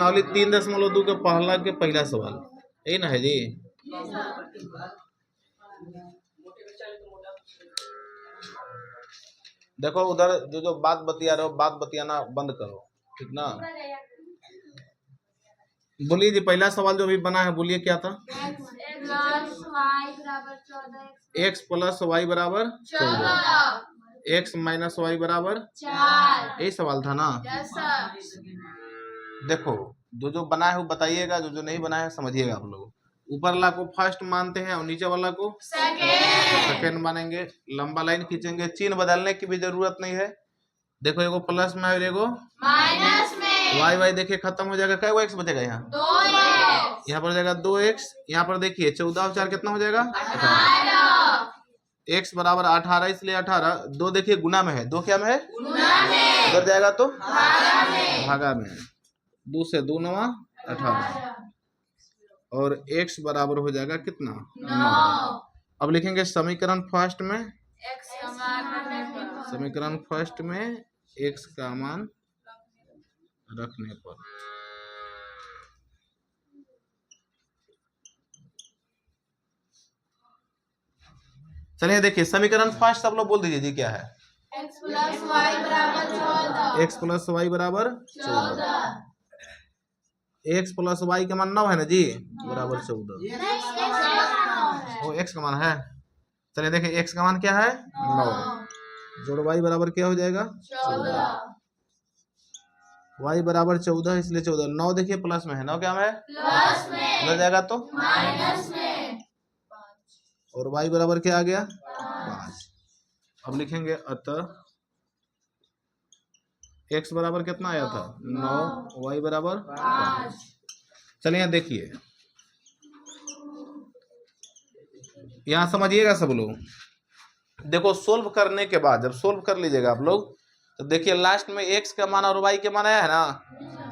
प्रश्नावली 3.2 के पहला के पहला सवाल यही ना है जी। देखो उधर जो जो बात बतिया रहे हो बात बतियाना बंद करो, ठीक ना। बोलिए जी पहला सवाल जो भी बना है बोलिए क्या था। x प्लस वाई बराबर 14, x माइनस वाई बराबर 4, यही सवाल था ना। देखो जो जो बना है वो बताइएगा, जो जो नहीं बना है समझिएगा आप लोग। ऊपर वाला को फर्स्ट मानते हैं और नीचे वाला को सेकेंड मानेंगे। लंबा लाइन खींचेंगे, चिन्ह बदलने की भी जरूरत नहीं है। देखो एगो प्लस में और एगो माइनस में, वाई वाई देखिए खत्म हो जाएगा, क्या एक्स बचेगा यहाँ 2x, यहाँ पर हो जाएगा 2x। यहाँ पर देखिए 14 और 4 कितना हो जाएगा 18, x बराबर 18, इसलिए 18। 2 देखिए गुना में है, 2 क्या में है उधर जाएगा तो भागा में। 2 से 2 9 18 और x बराबर हो जाएगा कितना 9। अब लिखेंगे समीकरण फर्स्ट में, समीकरण फर्स्ट में x का मान रखने पर चलिए देखिए समीकरण फर्स्ट सब लोग बोल दीजिए जी क्या है। x प्लस वाई बराबर 14, x प्लस वाई बराबर 14, x प्लस वाई का मान 9 है ना जी बराबर 14। वो x का मान है। चलिए देखिए x का मान क्या है 9, जोड़ y बराबर क्या हो जाएगा 14, y बराबर 14 इसलिए 14। 9 देखिए प्लस में है, 9 क्या में है प्लस में, उधर जाएगा तो माइनस में, और y बराबर क्या आ गया 5। अब लिखेंगे अतः x बराबर कितना आया था 9, y बराबर 5। चलिए यहाँ देखिए, यहाँ समझिएगा सब लोग। देखो सोल्व करने के बाद जब सोल्व कर लीजिएगा आप लोग तो देखिए लास्ट में x का मान और y के मान आया है ना,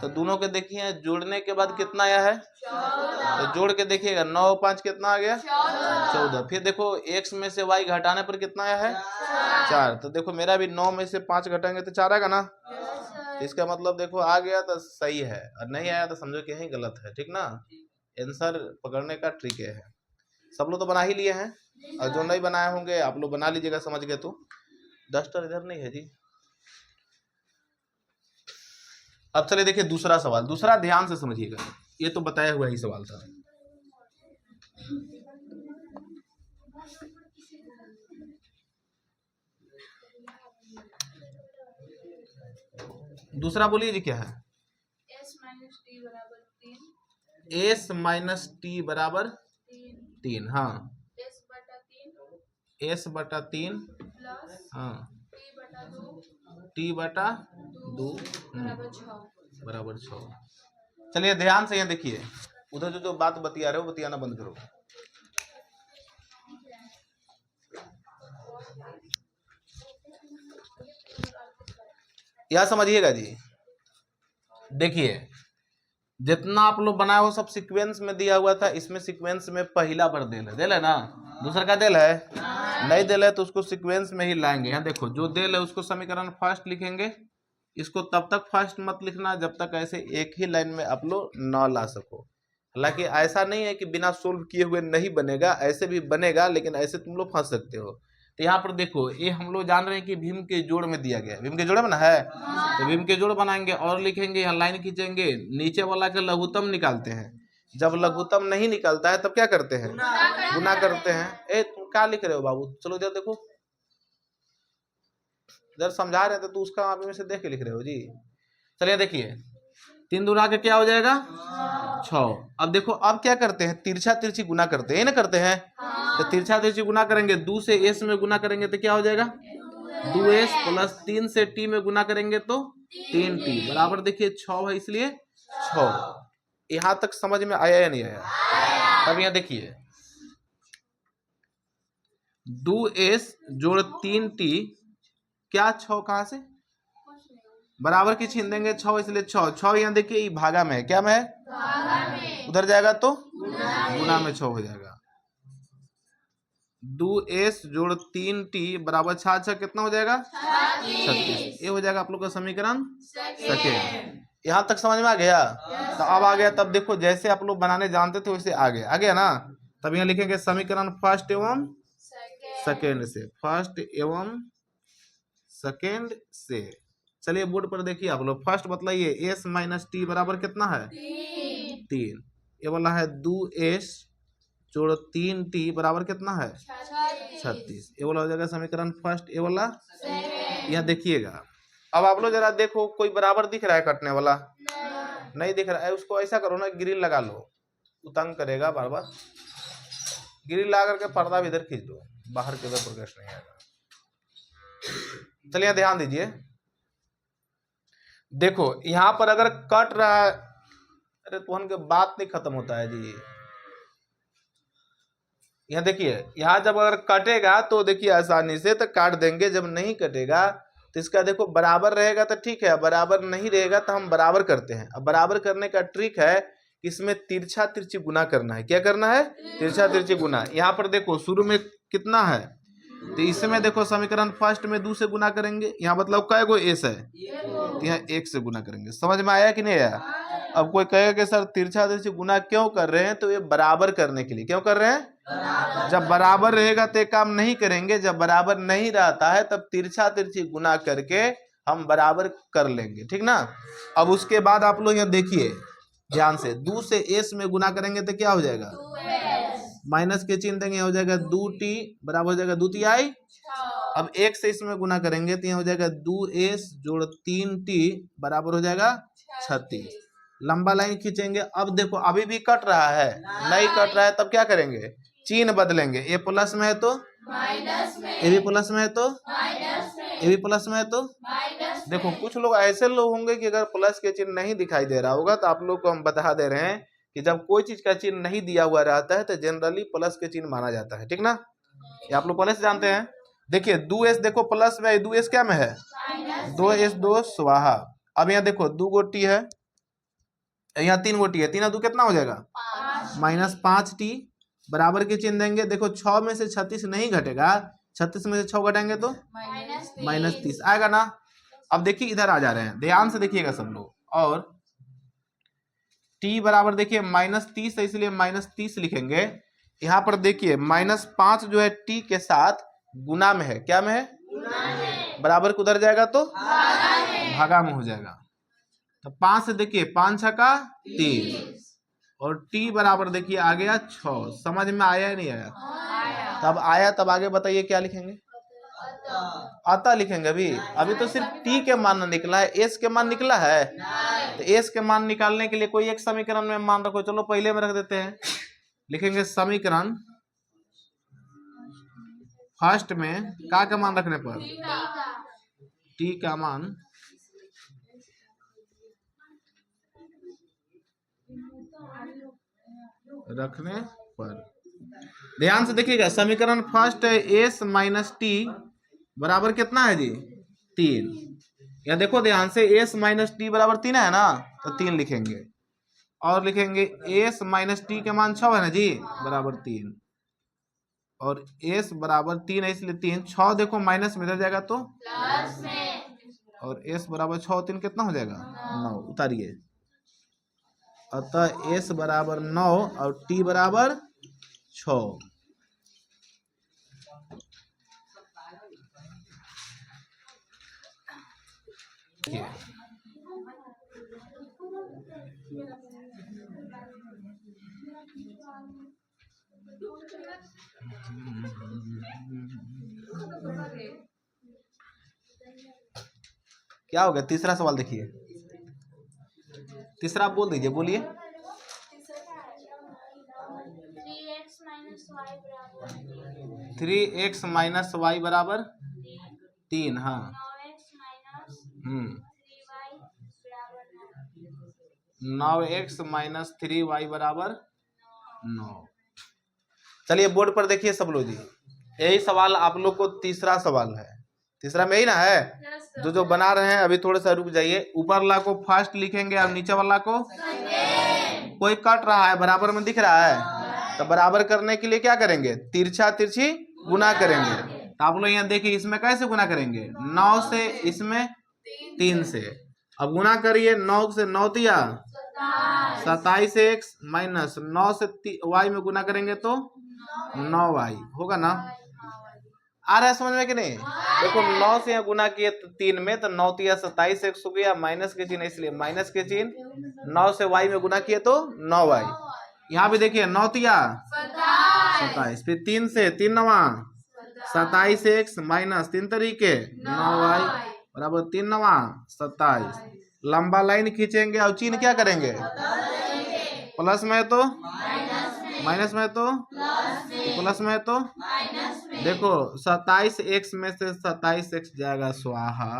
तो दोनों के देखिए जोड़ने के बाद कितना आया है 14। तो जोड़ के देखिएगा 9 5 कितना आ गया 14। फिर देखो x में से y घटाने पर कितना आया है 4। तो देखो मेरा भी 9 में से 5 घटाएंगे तो 4 आएगा ना। तो इसका मतलब देखो आ गया तो सही है, और नहीं आया तो समझो कि यही गलत है, ठीक ना। आंसर पकड़ने का ट्रिक है। सब लोग तो बना ही लिए हैं, और जो नहीं बनाए होंगे आप लोग बना लीजिएगा समझ गए तो। डस्टर इधर नहीं है जी। अब चलिए देखिए दूसरा सवाल, दूसरा ध्यान से समझिएगा, ये तो बताया हुआ ही सवाल था। दूसरा बोलिए जी क्या है। s माइनस टी बराबर 3, हाँ s बटा 3 हाँ t बटा 2 बराबर 6। चलिए ध्यान से यहाँ देखिए, उधर जो जो बात बतिया रहे हो बतियाना बंद करो। यह समझिएगा जी। देखिए जितना आप लोग बनाए हो सब सीक्वेंस में दिया हुआ था, इसमें सीक्वेंस में पहला बार देल है ना, दूसरा का देल है नहीं देल है तो उसको सीक्वेंस में ही लाएंगे। यहाँ देखो जो देल है उसको समीकरण फर्स्ट लिखेंगे, इसको तब तक फर्स्ट मत लिखना जब तक ऐसे एक ही लाइन में आप लोग न ला सको। हालांकि ऐसा नहीं है कि बिना सोल्व किए हुए नहीं बनेगा, ऐसे भी बनेगा, लेकिन ऐसे तुम लोग फंस सकते हो। तो यहाँ पर देखो ये हम लोग जान रहे हैं कि भीम के जोड़ में दिया गया है, भीम के जोड़ में ना है तो भीम के जोड़ बनाएंगे और लिखेंगे, यहाँ लाइन खींचेंगे, नीचे वाला के लघुत्तम निकालते हैं। जब लघुत्तम नहीं निकलता है तब क्या करते हैं गुना करते हैं। ए तुम क्या लिख रहे हो बाबू, चलो इधर देखो, इधर समझा रहे थे तो उसका आप में से देख के लिख रहे हो जी। चलिए देखिए 3 दूना के क्या हो जाएगा 6। अब देखो अब क्या करते हैं तिरछा तिरछी गुना करते हैं ना, करते हैं तो तिरछा तिरछी गुना करेंगे, 2 से s में गुना करेंगे तो क्या हो जाएगा 2s प्लस 3 से t में गुना करेंगे तो 3t बराबर देखिए 6 है, इसलिए 6। यहां तक समझ में आया या नहीं आया। तब यहाँ देखिए 2s जोड़ 3t क्या 6 कहां से बराबर की छीन देंगे 6, इसलिए 6 यहाँ देखिए भागा में है, क्या में है उधर जाएगा तो गुना में 6 हो जाएगा। 2s जोड़ 3t बराबर 6 कितना हो जाएगा 36। ये हो जाएगा आप लोग का समीकरण सेकेंड। यहाँ तक समझ में आ गया? तो अब आ गया, तब देखो जैसे आप लोग बनाने जानते थे वैसे आ गया ना। तब यहाँ लिखेंगे समीकरण फर्स्ट एवं सेकेंड से, फर्स्ट एवं सेकेंड से। चलिए बोर्ड पर देखिए आप लोग, फर्स्ट बतलाइए, एस माइनस टी बराबर कितना है? 3। ये वाला है 2s जोड़ 3t बराबर कितना है? 36। ये वाला हो जाएगा समीकरण फर्स्ट, ये वाला यहाँ देखिएगा। अब आप लोग जरा देखो, कोई बराबर दिख रहा है कटने वाला? नहीं दिख रहा है। उसको ऐसा करो ना, ग्रिल लगा लो, वो तंग करेगा बार बार। ग्रिल लगा करके पर्दा भी इधर खींच दो, बाहर के उधर प्रोग्रेस नहीं आएगा। चलिए ध्यान दीजिए, देखो यहाँ पर अगर कट रहा है, अरे तुहन के बात नहीं खत्म होता है जी। यहाँ देखिए, यहाँ जब अगर कटेगा तो देखिए आसानी से तो काट देंगे, जब नहीं कटेगा तो इसका देखो बराबर रहेगा तो ठीक है, बराबर नहीं रहेगा तो हम बराबर करते हैं। अब बराबर करने का ट्रिक है, इसमें तिरछा तिरछी गुना करना है। क्या करना है? तिरछा तिरछी गुना। यहाँ पर देखो शुरू में कितना है, तो इसमें देखो समीकरण फर्स्ट में 2 से गुना करेंगे, यहाँ मतलब कै गो एस है, तो यहाँ 1 से गुना करेंगे। समझ में आया कि नहीं आया? अब कोई कहेगा कि सर तिरछा तिरछी गुना क्यों कर रहे हैं, तो ये बराबर करने के लिए। क्यों कर रहे हैं? जब बराबर रहेगा तो काम नहीं करेंगे, जब बराबर नहीं रहता है तब तिरछा तिरछी गुना करके हम बराबर कर लेंगे, ठीक ना। अब उसके बाद आप लोग यहाँ देखिए ध्यान से, 2 से एस में गुना करेंगे तो क्या हो जाएगा? माइनस के चिन्ह देंगे, हो जाएगा 2t बराबर हो जाएगा 2ti। अब 1 से इसमें गुना करेंगे तो यहाँ हो जाएगा 2s जोड़ 3t बराबर हो जाएगा 36। लंबा लाइन खींचेंगे। अब देखो अभी भी कट रहा है, नहीं कट रहा है, तब क्या करेंगे? चिन्ह बदलेंगे। ए प्लस में है तो माइनस में, ए भी प्लस में है तो माइनस में, ए भी प्लस में है तो माइनस। देखो कुछ लोग ऐसे लोग होंगे कि अगर प्लस के चिन्ह नहीं दिखाई दे रहा होगा, तो आप लोग को हम बता दे रहे हैं कि जब कोई चीज का चिन्ह नहीं दिया हुआ रहता है तो जनरली प्लस के चिन्ह माना जाता है, ठीक ना। ये आप लोग पहले से जानते हैं। देखिए 2s देखो प्लस में, 2s क्या में है? 2s 2 स्वाहा। अब यहाँ देखो 2 गोटी है, यहाँ 3 गोटी है, 3 और 2 कितना हो जाएगा? माइनस 5t बराबर के चिन्ह देंगे। देखो 6 में से 36 नहीं घटेगा, 36 में से 6 घटेंगे तो माइनस 30 आएगा ना। अब देखिए इधर आ जा रहे हैं, ध्यान से देखिएगा सब लोग। और t बराबर देखिए माइनस 30 है, इसलिए माइनस 30 लिखेंगे। यहाँ पर देखिए -5 जो है t के साथ गुना में है। क्या में है? बराबर को उधर जाएगा तो भागा में हो जाएगा। तो 5 से देखिए 5 छक्का 30 और t बराबर देखिए आ गया 6। समझ में आया या नहीं आया? तब आया, तब आगे बताइए क्या लिखेंगे? अतः लिखेंगे। अभी तो सिर्फ t के मान निकला है, s के मान निकला है। तो s के मान निकालने के लिए कोई एक समीकरण में मान रखो, चलो पहले में रख देते हैं। लिखेंगे समीकरण फर्स्ट में का मान रखने पर? t का मान रखने पर। ध्यान से देखिएगा, समीकरण फर्स्ट है s माइनस टी बराबर कितना है जी? 3। या देखो ध्यान से, s माइनस टी बराबर 3 है ना, तो 3 लिखेंगे। और लिखेंगे s माइनस टी के मान 6 है ना जी, बराबर 3। और s बराबर 3 है इसलिए 3। 6 देखो माइनस में रह जाएगा तो प्लस में, और s बराबर 6 3 कितना हो जाएगा? 9। उतारिए। अतः s बराबर 9 और t बराबर 6। क्या हो गया? तीसरा सवाल देखिए, तीसरा आप बोल दीजिए, बोलिए। 3x माइनस वाई बराबर 3। हाँ 9x माइनस 3y बराबर 9। चलिए बोर्ड पर देखिए सब लोग जी, यही सवाल आप लोग को तीसरा सवाल है। तीसरा में ही ना है? जो बना रहे हैं अभी थोड़ा सा रुक जाइए। ऊपर वाला को फर्स्ट लिखेंगे और नीचे वाला को कोई कट रहा है, बराबर में दिख रहा है, तो बराबर करने के लिए क्या करेंगे? तिरछा तिरछी गुना करेंगे। तो आप लोग यहाँ देखिए इसमें कैसे गुना करेंगे? 9 से इसमें 3 से, अब गुना करिए 9 से 9 तिया 27x माइनस 9 से y में गुना करेंगे तो 9y होगा ना। आ रहा है समझ में कि नहीं? देखो 9 से यहाँ गुना किए तो 3 में, तो 9 तिया 27x हो गया, माइनस के चिन्ह इसलिए माइनस के चिन्ह, 9 से y में गुना किए तो 9y। यहाँ भी देखिए 9 तिया 27, फिर 3 से 3 9 27x माइनस 3 तरीके 9y बराबर 3 9 27। लंबा लाइन खींचेंगे और चिन्ह क्या करेंगे? प्लस में तो माइनस में तो प्लस में तो देखो 27x में से 27x जाएगा स्वाहा,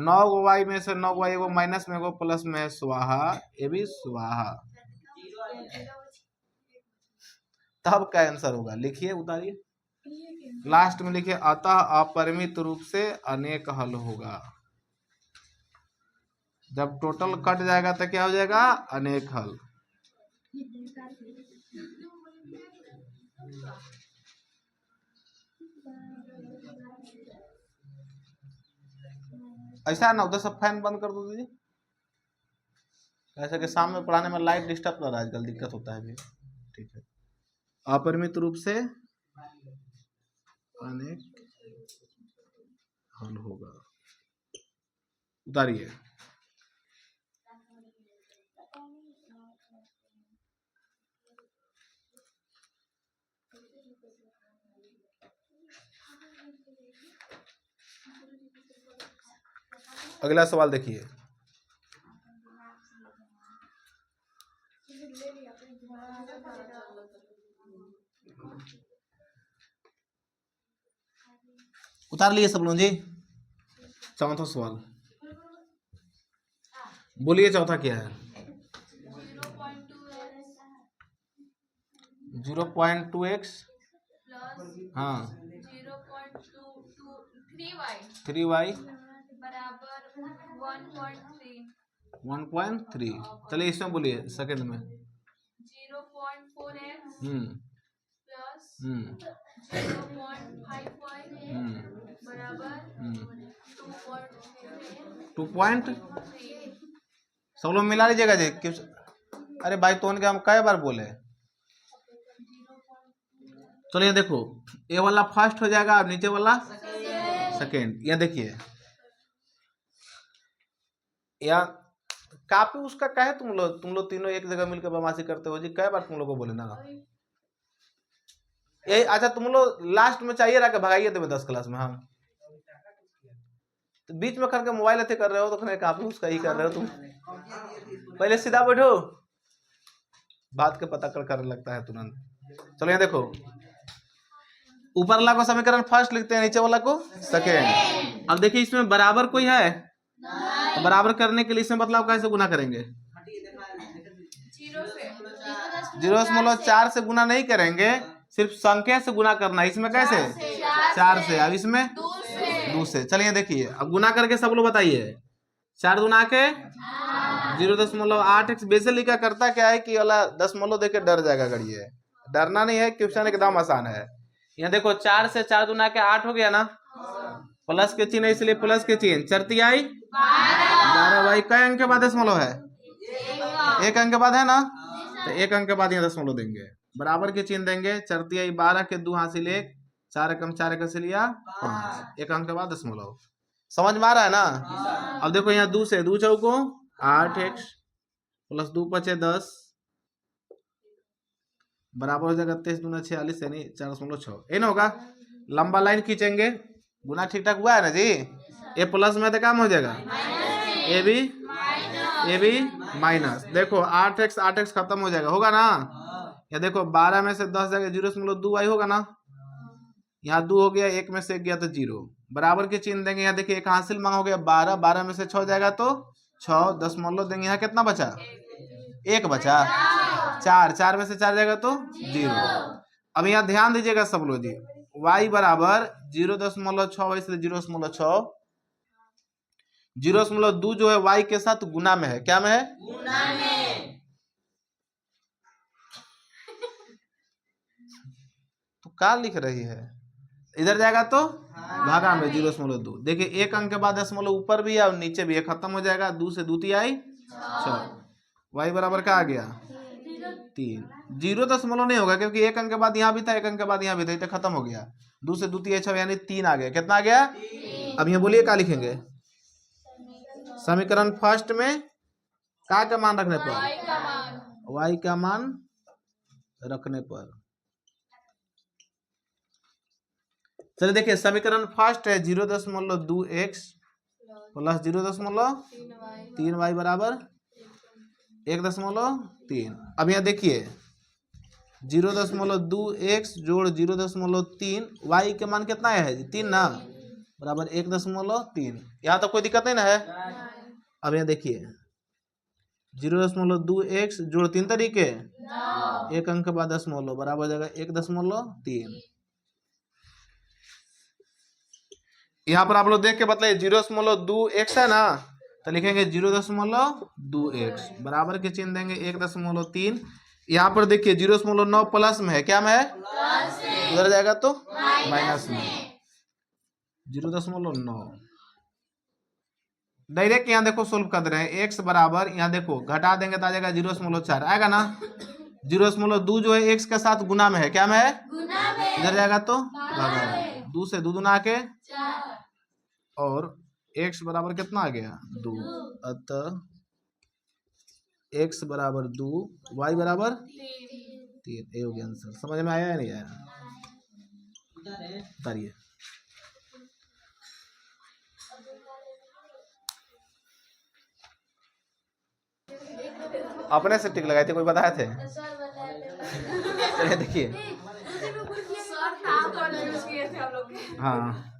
9y में से 9y एगो माइनस में एगो प्लस में है स्वाहा, ये भी स्वाहा। तब क्या आंसर होगा? लिखिए, उतारिए, लास्ट में लिखिए अतः अपरिमित रूप से अनेक हल होगा। जब टोटल कट जाएगा तो क्या हो जाएगा? अनेक हल। ऐसा ना उधर सब फैन बंद कर दो दीजिए, ऐसा कि शाम में पढ़ाने में लाइट डिस्टर्ब कर रहा है, आजकल दिक्कत होता है भी। ठीक है, अपरिमित रूप से अनेक हल होगा, उतारिए। अगला सवाल देखिए, उतार लिए सब लोग जी। चौथा सवाल बोलिए, चौथा क्या है? 0.2x हाँ 3y बराबर 1.3। चलिए इसमें बोलिए सेकंड में। 0.4x प्लस 0.55 बराबर 2.3। सब लोग मिला लीजिएगा जी। अरे भाई तो उनके हम कई बार बोले। चलिए देखो, ये वाला फर्स्ट हो जाएगा और नीचे वाला सेकेंड। ये देखिए या काफी उसका कहे तुम लोग तीनों एक जगह मिलकर बदमाशी करते हो जी, कई बार तुम लोग को बोले ना। ये अच्छा तुम लोग लास्ट में चाहिए रहा भगाइए देवे 10 क्लास में हम, तो बीच में करके मोबाइल ऐसे कर रहे हो तो काफी उसका ही कर रहे हो तुम। पहले सीधा बैठो, बात के पता कर लगता है तुरंत। चलो ये देखो, ऊपर वाला को समीकरण फर्स्ट लिखते हैं, नीचे वाला को सेकेंड। अब देखिए इसमें बराबर कोई है तो बराबर करने के लिए इसमें बदलाव कैसे गुना करेंगे? 0.4 से गुना नहीं करेंगे, सिर्फ संख्या से गुना करना है। इसमें कैसे? 4 से। अब इसमें 2 से। चलिए देखिए, अब गुना करके सब लोग बताइए। 4 गुना के 0.8x। बेसिकली क्या करता क्या है कि वाला दशमलव देके डर जाएगा, गड़िए डरना नहीं है, क्वेश्चन एकदम आसान है। यहाँ देखो 4 से 4 गुना के 8 हो गया ना, प्लस के चिन्ह इसलिए प्लस के चिन्ह, चरती आई 12। भाई कई अंक के बाद दशमलव है? 1 अंक के बाद है ना, तो 1 अंक के बाद यहाँ दशमलव देंगे, बराबर के चिन्ह देंगे। चरती आई 12 के 2 हासिल 1, 4 एकम 4 एक हासिल 5, 1 अंक के बाद दशमलव। समझ में आ रहा है ना? अब देखो यहाँ 2 से 2 चौको 8x प्लस 2 पचे 10 बराबर हो जाएगा 23 दूना 46 यानी 4.6। ये ना होगा। लंबा लाइन खींचेंगे, गुना ठीक ठाक हुआ है ना जी। ए प्लस में तो काम हो जाएगा, ए भी माइनस। देखो 8x खत्म हो जाएगा, होगा ना। या देखो 12 में से 10 जाएगा 0.2y होगा ना। यहाँ 2 हो गया, 1 में से 1 गया तो 0, बराबर के चिन्ह देंगे। यहाँ देखिए एक हासिल मांग हो गया 12, 12 में से 6 जाएगा तो 6, दशमलव देंगे। यहाँ कितना बचा? 1 बचा। 4, 4 में से 4 जाएगा तो 0। अब यहाँ ध्यान दीजिएगा सब लोग जी, y बराबर 0.6 इसलिए 0.6, 0.2 जो है y के साथ गुना में है। क्या में है? गुना में। तो क्या लिख रही है? इधर जाएगा तो भागा में 0.2। देखिए एक अंक के बाद दशमलव ऊपर भी है और नीचे भी है, खत्म हो जाएगा। 2 से 2 आई 6। y बराबर क्या आ गया 3। 0 नहीं होगा क्योंकि एक अंक के बाद यहाँ भी था, एक अंक के बाद यहाँ भी था, तो खत्म हो गया। 2 से 2 6 यानी 3 आ गया। कितना आ गया? अब यहाँ बोलिए क्या लिखेंगे समीकरण फर्स्ट में का मान रखने पर? y का मान रखने पर। चलिए देखिए समीकरण फर्स्ट है 0.2x प्लस 0.3y बराबर 1.3। अब यहाँ देखिए 0.2x जोड़ 0.3 y के मान कितना है 3 ना, बराबर 1.3। यहाँ तो कोई दिक्कत नहीं ना है। अब यहाँ देखिए 0.2x जोड़ 3 तरीके एक अंक के बाद दशमलव बराबर हो जाएगा 1.3। यहाँ पर आप लोग देख के बताइए 0.2x है ना, तो लिखेंगे 0.2x बराबर के चिन्ह देंगे 1.3। यहाँ पर देखिए 0.9 प्लस में है, क्या में है उधर जाएगा तो माइनस में 0.9। डायरेक्ट यहाँ देखो सोल्व कर रहे हैं। x बराबर यहाँ देखो घटा देंगे तो आ जाएगा 0.4 आएगा ना। 0.2 जो है x के साथ गुना में है, क्या में है इधर जाएगा तो भागा में। 2 से 2 गुना के और x बराबर कितना आ गया 2। अतः x बराबर 2 y बराबर 3। ये हो गया आंसर। समझ में आया या नहीं आया? बताइए। अपने से टिक लगाए थे, कोई बताए थे? चलिए देखिए हाँ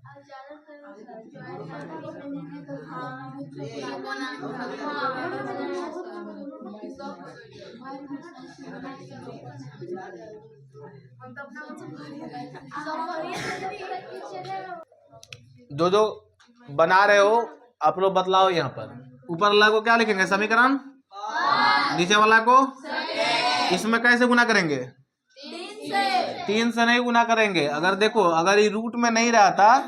जो जो बना रहे हो आप लोग बतलाओ। यहाँ पर ऊपर वाला को क्या लिखेंगे समीकरण, नीचे वाला को इसमें कैसे गुना करेंगे 3 से नहीं गुना करेंगे। अगर देखो अगर ये रूट में नहीं रहता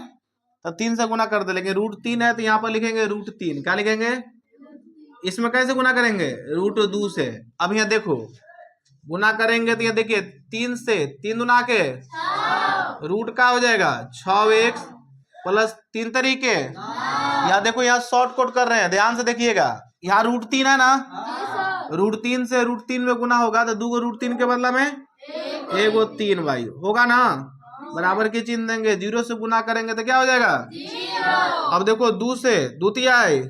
तो 3 से गुना कर दे, लेकिन √3 है तो यहाँ पर लिखेंगे √3। क्या लिखेंगे इसमें कैसे गुना करेंगे √2 से। अब यहाँ देखो गुना करेंगे तो यहाँ देखिए 3 से 3 गुना के रूट का हो जाएगा 6x प्लस 3 तरीके। यहाँ देखो यहाँ शॉर्ट कट कर रहे हैं, ध्यान से देखिएगा। यहाँ √3 है ना, √3 से √3 में गुना होगा तो 2 √3 के बदला में 1 3y होगा ना, बराबर के चिन्ह देंगे। 0 से गुना करेंगे तो क्या हो जाएगा 0। अब देखो 2 से 2 आई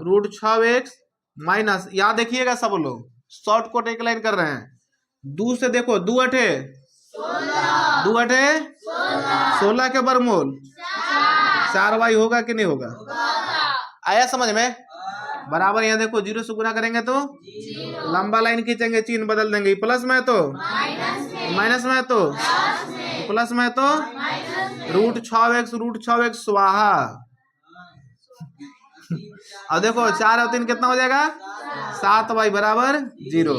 √6x माइनस, यहाँ देखिएगा सब लोग शॉर्ट कट एक लाइन कर रहे हैं। 2 से देखो 2 अठे 16 के बरमूल 4y होगा कि नहीं होगा? आया समझ में? बराबर यहाँ देखो 0 से गुना करेंगे तो लंबा लाइन खींचेंगे, चिन्ह बदल देंगे। प्लस में तो माइनस में तो प्लस में तो √6x स्वाहा। अब देखो 4 और 3 कितना हो जाएगा 7y बराबर 0।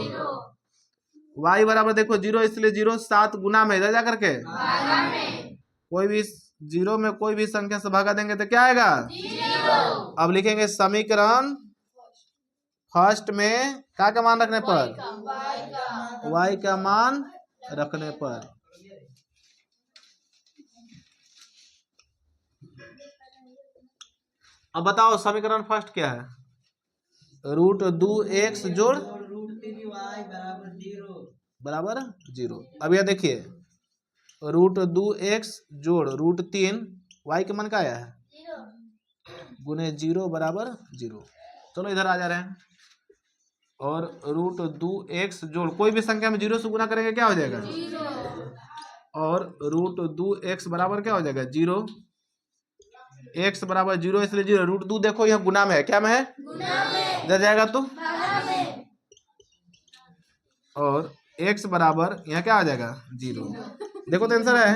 y बराबर देखो 0 इसलिए 0 7 गुना में जा करके कोई भी 0 में कोई भी संख्या से भागा देंगे तो क्या आएगा 0। अब लिखेंगे समीकरण फर्स्ट में क्या मान रखने पर y का मान रखने पर। अब बताओ समीकरण फर्स्ट क्या है √2x जोड़ बराबर 0। अब यह देखिए √2x जोड़ √3 y के मन का आया है गुने 0 बराबर 0। चलो इधर आ जा रहे हैं। और √2x जोड़ कोई भी संख्या में 0 से गुना करेंगे क्या हो जाएगा 0। और √2x बराबर क्या हो जाएगा 0। x बराबर 0 इसलिए 0। √2 देखो यह गुना में है, क्या में है इधर जाएगा तो। और x बराबर यहाँ क्या आ जाएगा 0। देखो तो आंसर है।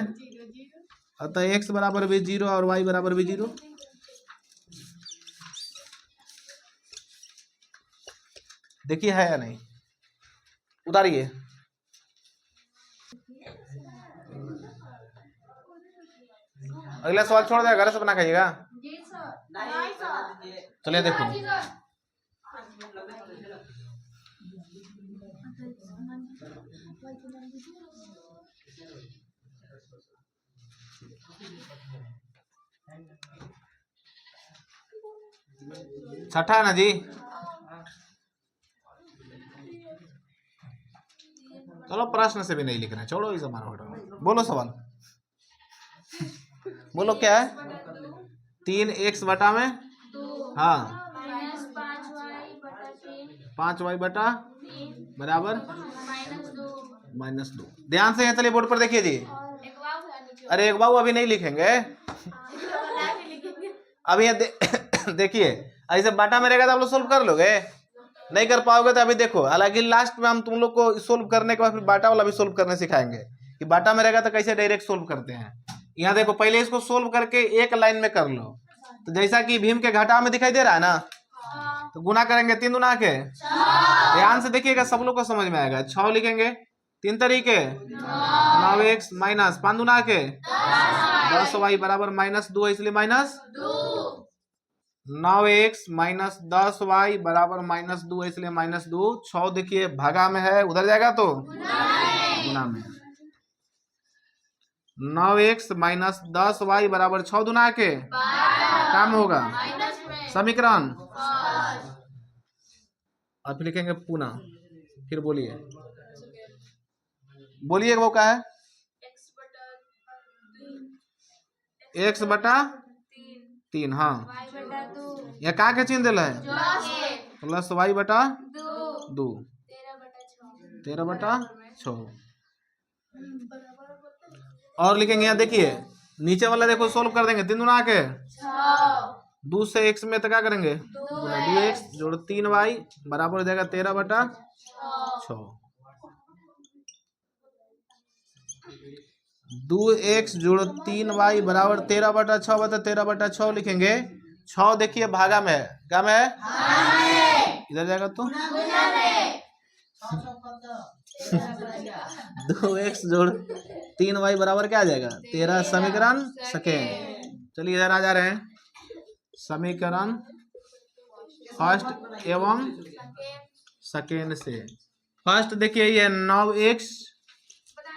अतः x बराबर भी 0 और y बराबर भी 0। देखिए है या नहीं, उतारिए। अगला सवाल छोड़ दे, घर से बना खाइएगा। जी सर। नहीं सर। चलिए देखो, जी सर। छठा है ना जी। चलो प्रश्न से भी नहीं लिख रहे, छोड़ो इसे, मारो हटाओ। बोलो सवाल, बोलो क्या है। 3x बटा में, दो हाँ, माइनस 5y बटा 3 5y बटा 3 बराबर माइनस 2। -2। ध्यान से है, चलिए बोर्ड पर देखिए जी। एक बार है नीचे। अरे एक बाबू अभी नहीं लिखेंगे, बना के लिखेंगे। अभी देखिए, ऐसे बाटा में रहेगा तो आप लोग सोल्व कर लोगे, नहीं कर पाओगे तो अभी देखो। हालांकि लास्ट में हम तुम लोग को सोल्व करने के बाद फिर बाटा वाला भी सोल्व करने सिखाएंगे कि बाटा में रहेगा तो कैसे डायरेक्ट सोल्व करते हैं। यहाँ देखो, पहले इसको सोल्व करके एक लाइन में कर लो। तो जैसा कि भीम के घटा में दिखाई दे रहा है ना, तो गुना करेंगे 3 दुना के। ध्यान से देखिएगा, सब लोग को समझ में आएगा। 6 लिखेंगे 3 तरीके, 9x माइनस 5 दुना के 10y बराबर -2, इसलिए -2। 9x माइनस 10y बराबर -2, इसलिए -2। 6 देखिए भागा में है, उधर जाएगा तो गुना में। 9x माइनस 10y बराबर 6 दुना के काम होगा समीकरण, और फिर लिखेंगे पुनः। फिर बोलिए, बोलिए वो क्या है। x बटा 3, हाँ, y बटा 2 या का के चिन्ह दिल है, प्लस y बटा 2, 13 बटा 6। और लिखेंगे, यहाँ देखिए नीचे वाला देखो सोल्व कर देंगे। 3 दुना के 2 से x में तो क्या करेंगे, 2x जोड़ 3y बराबर हो जाएगा 13 बटा 6। 2x जोड़ 3y बराबर 13 बटा 6 बता 13 बटा 6 लिखेंगे। 6 देखिए भागा में है, क्या में है, इधर जाएगा तो 2x जोड़ 3y बराबर क्या आ जाएगा 13, समीकरण सेकेंड। चलिए इधर आ जा रहे हैं, समीकरण फर्स्ट एवं सेकेंड से। फर्स्ट देखिए, ये 9x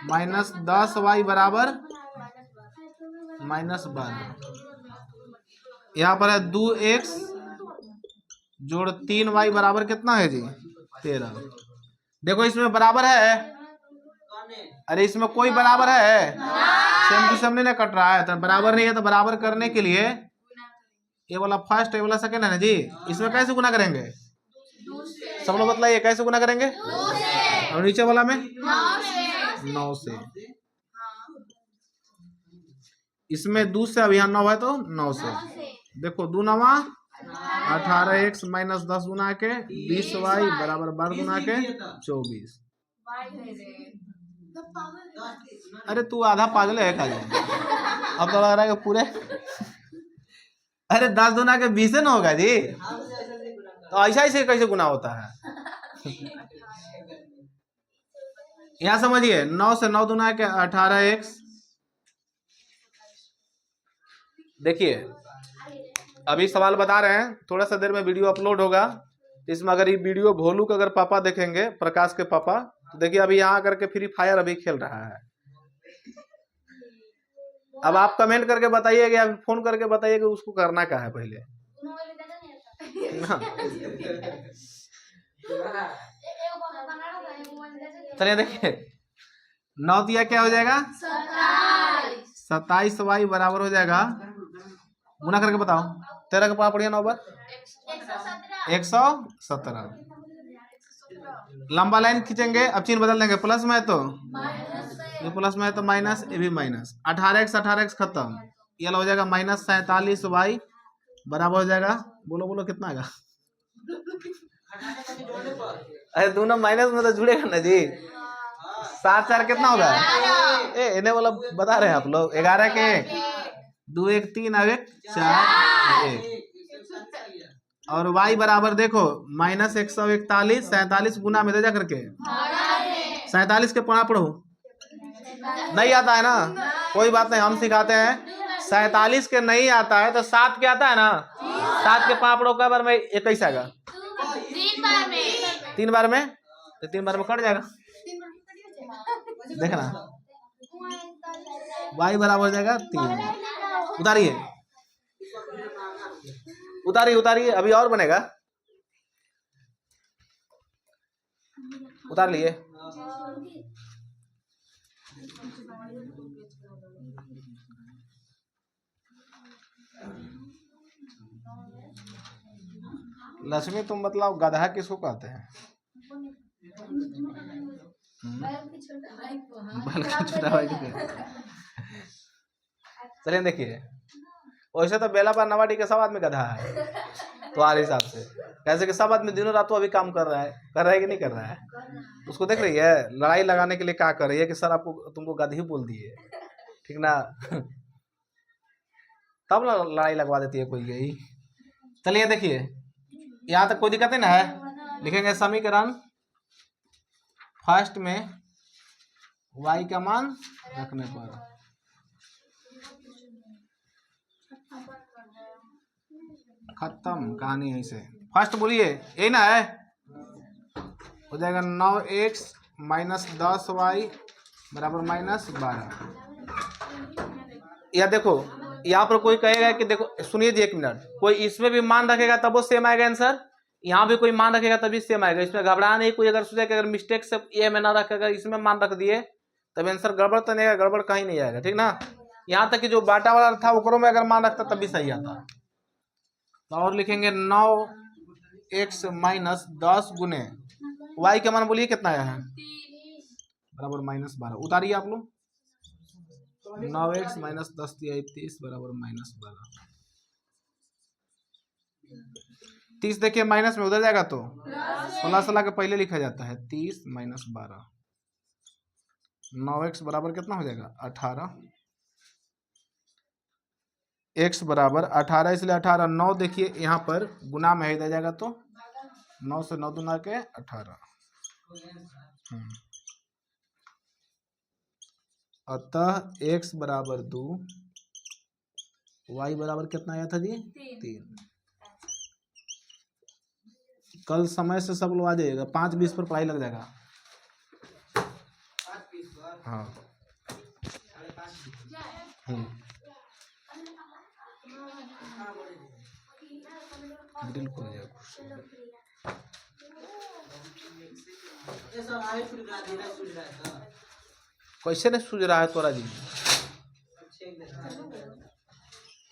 माइनस 10y बराबर -12। यहाँ पर है 2x जोड़ 3y बराबर कितना है जी 13। देखो इसमें बराबर है, अरे इसमें कोई बराबर है, सेम टू सेम नहीं कट रहा है, तो बराबर नहीं है। तो बराबर करने के लिए ये वाला फर्स्ट, ये वाला सेकेंड है ना जी, इसमें कैसे गुना करेंगे, सब लोग बताइए कैसे गुना करेंगे। और नीचे वाला में 9 से, इसमें 2 से, अब यहाँ 9 है तो 9 से। देखो 2 9 18x माइनस 10 गुना के 20y बराबर 12 गुना के 24। अरे तू आधा पागल है खाली, अब तो लग रहा है कि पूरे अरे 10 दुना के 20 ना होगा जी, तो ऐसा ऐसे कैसे गुना होता है। यहाँ समझिए, 9 से 9 दुना के 18x। देखिए अभी सवाल बता रहे हैं, थोड़ा सा देर में वीडियो अपलोड होगा। इसमें अगर ये वीडियो भोलू के अगर पापा देखेंगे, प्रकाश के पापा, तो देखिए अभी यहाँ करके फ्री फायर अभी खेल रहा है। अब आप कमेंट करके बताइएगा या फोन करके बताइएगा उसको करना क्या है पहले ना। चलिए देखिए, 9 दिया क्या हो जाएगा 27y बराबर हो जाएगा, गुना करके बताओ, 13 के पाँच पढ़िए 9 बार 117। लंबा लाइन खींचेंगे, अब चिन्ह बदल देंगे, प्लस में है तो ये प्लस में है तो माइनस, ये भी माइनस। 18x खत्म, ये हो जाएगा -47y बराबर हो जाएगा, बोलो बोलो कितना आएगा। अरे दोनों माइनस में तो जुड़ेगा ना जी। 7 4 कितना होगा, ए इन्हें वाला बता रहे हैं आप लोग, 11 के 2 1 3 और 1 4 1। और y बराबर देखो -141, 47 गुना में दे जा करके 47 के पढ़ा पढ़ो, नहीं आता है ना, कोई बात नहीं, हम सिखाते हैं। 47 के नहीं आता है तो 7 के आता है ना। 7 के पापड़ों का बार में 21 आएगा। 3 बार में 3 बार में तो 3 बार में कट जाएगा। देखना y बराबर हो जाएगा 3। उतारिए उतारिए उतारिए, अभी और बनेगा। उतार लिए। लक्ष्मी तुम मतलब गधा किसको कहते हैं? बल्कि छोटा भाई को। चलिए देखिए, वैसे तो बेला पर नवाडी के सब आदमी गधा है तुम्हारे हिसाब से। कैसे कि सब आदमी दिनों रातों अभी काम कर रहा है कि नहीं कर रहा है? उसको देख रही है लड़ाई लगाने के लिए क्या कर रही है कि सर आपको तुमको गधी बोल दिए, ठीक ना? तब ना लड़ाई लगवा देती है कोई गई। चलिए देखिए, यहाँ तक कोई दिक्कत नहीं है। लिखेंगे समीकरण फर्स्ट में y का मान रखने पर खत्म कहानी। यहीं से फर्स्ट बोलिए, यही ना है? हो जाएगा 9x माइनस 10y बराबर माइनस 12। या देखो यहाँ पर कोई कहेगा कि देखो सुनिए जी एक मिनट, कोई इसमें भी मान रखेगा तब वो सेम आएगा आंसर, यहाँ भी कोई मान रखेगा तभी सेम आएगा। इसमें घबरा नहीं। कोई अगर सोचे कि अगर मिस्टेक से ये में ना रखेगा इसमें मान रख दिए तब आंसर गड़बड़ तो नहीं आएगा, गड़बड़ कहीं नहीं आएगा, ठीक ना? यहाँ तक कि जो बाटा वाला था उकरों में अगर मान रखता तब भी सही आता। तो और लिखेंगे 9x माइनस 10 गुने y का मान बोलिए कितना आया है? बराबर माइनस 12। उतारिए आप लोग। 9x माइनस 10 30 बराबर माइनस 12। 30 देखिए माइनस में उधर जाएगा तो 16 के पहले लिखा जाता है 30 माइनस 12। 9x बराबर कितना हो जाएगा? 18। x बराबर 18, इसलिए 18 9 देखिए यहाँ पर गुना में इधर जाएगा तो 9 से 9 गुना के 18। अतः x बराबर 2, y बराबर कितना आया था जी? 3। कल समय से सब लोग आ जाइएगा, 5:20 पर पढ़ाई लग जाएगा। हाँ बिल्कुल। कैसे नहीं सूझ रहा है तोरा जी?